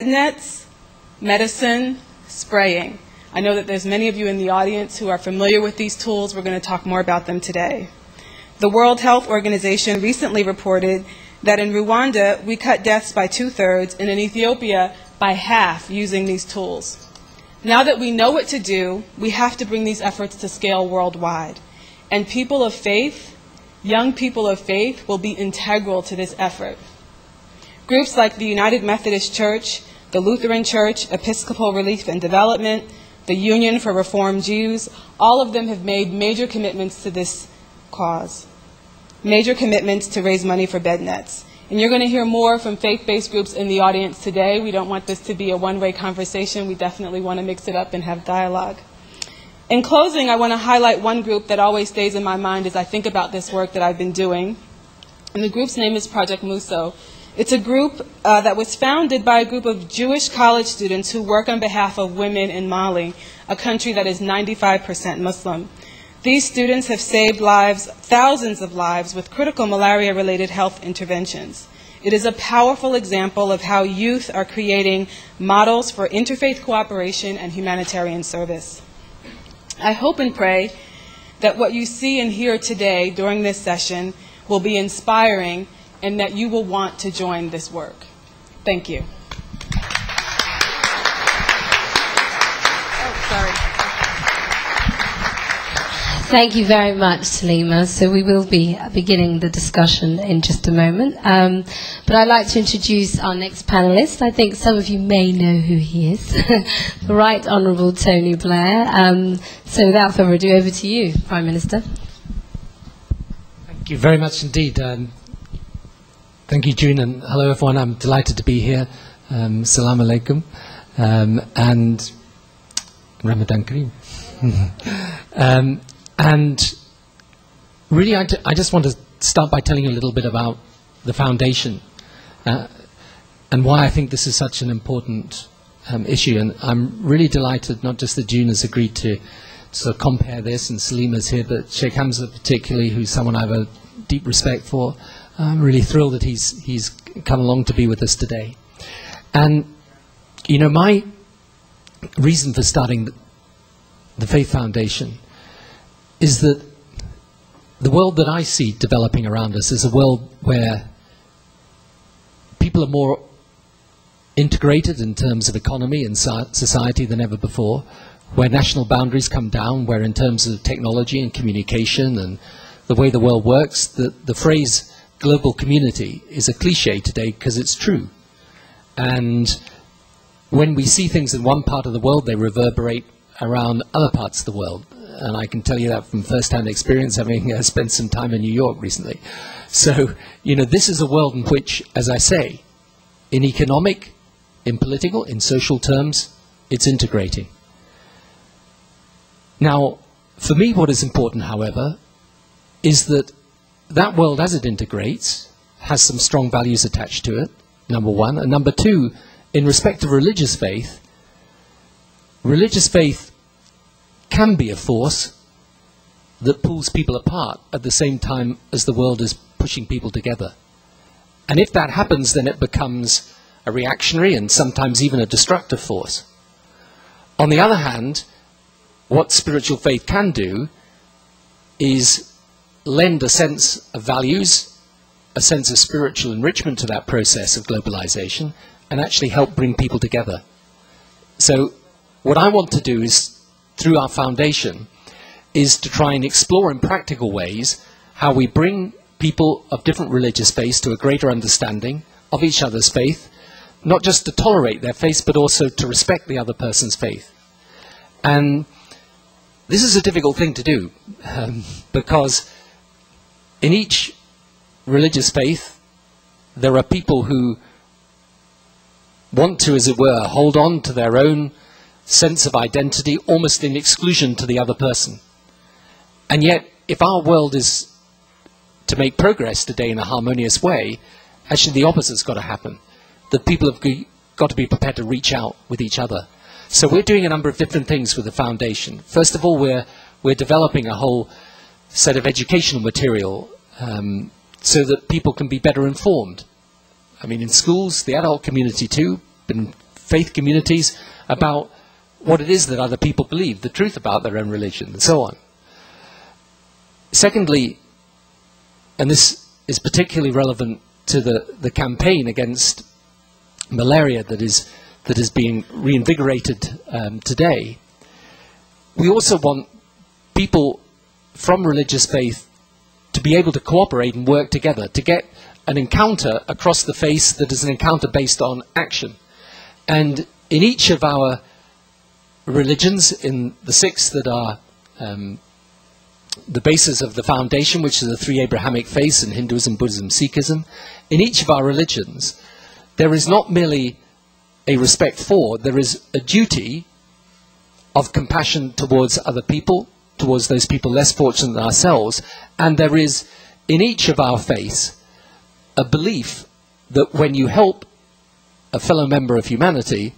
nets, medicine, spraying. I know that there's many of you in the audience who are familiar with these tools. We're going to talk more about them today. The World Health Organization recently reported that in Rwanda, we cut deaths by 2/3, and in Ethiopia by half using these tools. Now that we know what to do, we have to bring these efforts to scale worldwide. And people of faith, young people of faith, will be integral to this effort. Groups like the United Methodist Church, the Lutheran Church, Episcopal Relief and Development, the Union for Reformed Jews, all of them have made major commitments to this cause, major commitments to raise money for bed nets. And you're going to hear more from faith-based groups in the audience today. We don't want this to be a one-way conversation. We definitely want to mix it up and have dialogue. In closing, I want to highlight one group that always stays in my mind as I think about this work that I've been doing. And the group's name is Project Muso. It's a group that was founded by a group of Jewish college students who work on behalf of women in Mali, a country that is 95% Muslim. These students have saved lives, thousands of lives, with critical malaria-related health interventions. It is a powerful example of how youth are creating models for interfaith cooperation and humanitarian service. I hope and pray that what you see and hear today during this session will be inspiring and that you will want to join this work. Thank you. Oh, sorry. Thank you very much, Salima. So we will be beginning the discussion in just a moment. But I'd like to introduce our next panelist. I think some of you may know who he is. The Right Honourable Tony Blair. So without further ado, over to you, Prime Minister. Thank you very much indeed. Thank you, June, and hello, everyone. I'm delighted to be here. Salam alaikum. And Ramadan Kareem. And really, I just want to start by telling you a little bit about the foundation and why I think this is such an important issue. And I'm really delighted, not just that June has agreed to sort of compare this, and Salima's here, but Shaykh Hamza particularly, who's someone I have a deep respect for. I'm really thrilled that he's come along to be with us today. And, you know, my reason for starting the Faith Foundation is that the world that I see developing around us is a world where people are more integrated in terms of economy and society than ever before, where national boundaries come down, where in terms of technology and communication and the way the world works, the phrase global community is a cliche today because it's true. And when we see things in one part of the world, they reverberate around other parts of the world. And I can tell you that from first-hand experience, having spent some time in New York recently. So, you know, this is a world in which, as I say, in economic, in political, in social terms, it's integrating. Now, for me, what is important, however, is that that world, as it integrates, has some strong values attached to it, number one. And number two, in respect of religious faith can be a force that pulls people apart at the same time as the world is pushing people together. And if that happens, then it becomes a reactionary and sometimes even a destructive force. On the other hand, what spiritual faith can do is lend a sense of values, a sense of spiritual enrichment to that process of globalization, and actually help bring people together. So what I want to do is, through our foundation, is to try and explore in practical ways how we bring people of different religious faiths to a greater understanding of each other's faith, not just to tolerate their faith, but also to respect the other person's faith. And this is a difficult thing to do, because in each religious faith, there are people who want to, as it were, hold on to their own sense of identity, almost in exclusion to the other person. And yet, if our world is to make progress today in a harmonious way, actually the opposite's got to happen. That people have got to be prepared to reach out with each other. So we're doing a number of different things with the foundation. First of all, we're developing a whole set of educational material so that people can be better informed. I mean, in schools, the adult community too, been faith communities about what it is that other people believe, the truth about their own religion, and so on. Secondly, and this is particularly relevant to the campaign against malaria that is being reinvigorated today, we also want people from religious faith to be able to cooperate and work together, to get an encounter across the face that is an encounter based on action. And in each of our religions, in the 6 that are the basis of the foundation, which are the 3 Abrahamic faiths in Hinduism, Buddhism, Sikhism, in each of our religions, there is not merely a respect for, there is a duty of compassion towards other people, towards those people less fortunate than ourselves, and there is, in each of our faiths, a belief that when you help a fellow member of humanity,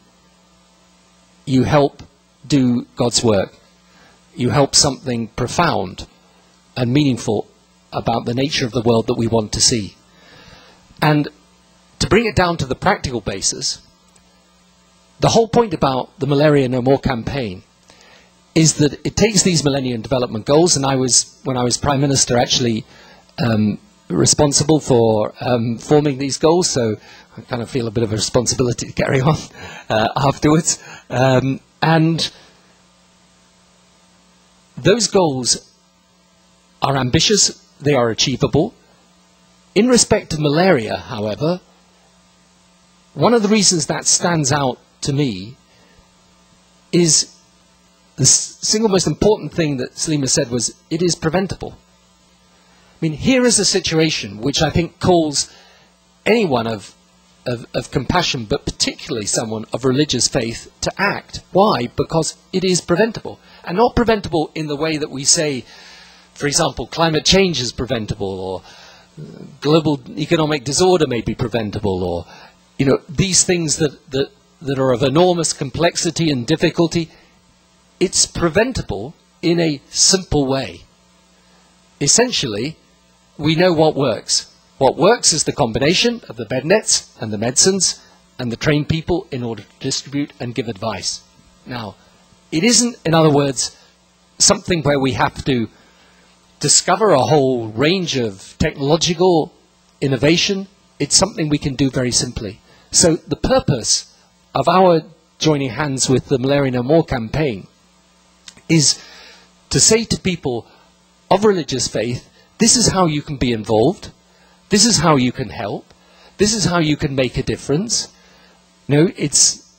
you help do God's work. You help something profound and meaningful about the nature of the world that we want to see. And to bring it down to the practical basis, the whole point about the Malaria No More campaign is that it takes these Millennium Development Goals, and I was, when I was Prime Minister, actually responsible for forming these goals, so I kind of feel a bit of a responsibility to carry on afterwards. And those goals are ambitious, they are achievable. In respect to malaria, however, one of the reasons that stands out to me is the single most important thing that Salima said was, it is preventable. I mean, here is a situation which I think calls anyone of compassion, but particularly someone of religious faith, to act. Why? Because it is preventable. And not preventable in the way that we say, for example, climate change is preventable, or global economic disorder may be preventable, or, you know, these things that are of enormous complexity and difficulty. It's preventable in a simple way. Essentially, we know what works. What works is the combination of the bed nets and the medicines and the trained people in order to distribute and give advice. Now, it isn't, in other words, something where we have to discover a whole range of technological innovation. It's something we can do very simply. So the purpose of our joining hands with the Malaria No More campaign is to say to people of religious faith, this is how you can be involved, this is how you can help, this is how you can make a difference. You know, it's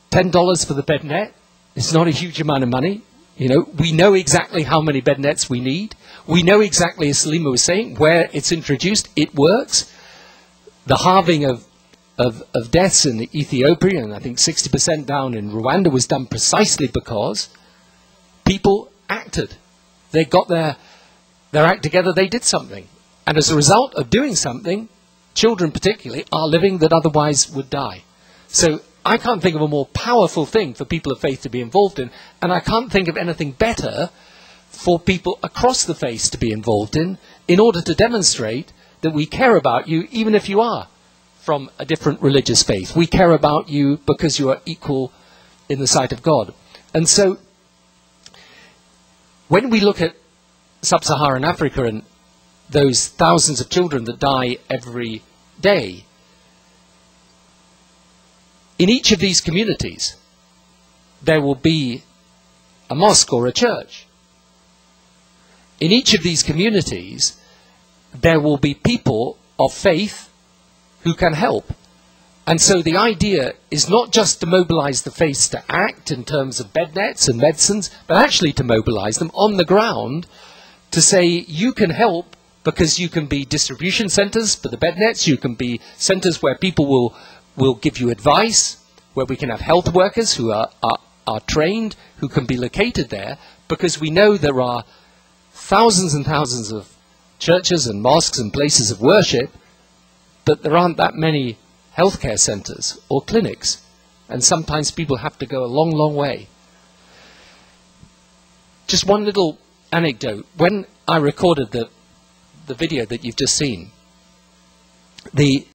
$10 for the bed net. It's not a huge amount of money. You know, we know exactly how many bed nets we need. We know exactly, as Salima was saying, where it's introduced, it works. The halving of deaths in Ethiopia, and I think 60% down in Rwanda, was done precisely because people acted. They got their act together, they did something. And as a result of doing something, children particularly are living that otherwise would die. So I can't think of a more powerful thing for people of faith to be involved in, and I can't think of anything better for people across the faith to be involved in order to demonstrate that we care about you, even if you are from a different religious faith. We care about you because you are equal in the sight of God. And so when we look at sub-Saharan Africa and those thousands of children that die every day, in each of these communities there will be a mosque or a church. In each of these communities there will be people of faith who can help. And so the idea is not just to mobilize the faiths to act in terms of bed nets and medicines, but actually to mobilize them on the ground to say, you can help because you can be distribution centers for the bed nets, you can be centers where people will give you advice, where we can have health workers who are trained, who can be located there, because we know there are thousands and thousands of churches and mosques and places of worship, but there aren't that many healthcare centers or clinics, and sometimes people have to go a long, long way. Just one little anecdote. When I recorded the video that you've just seen, the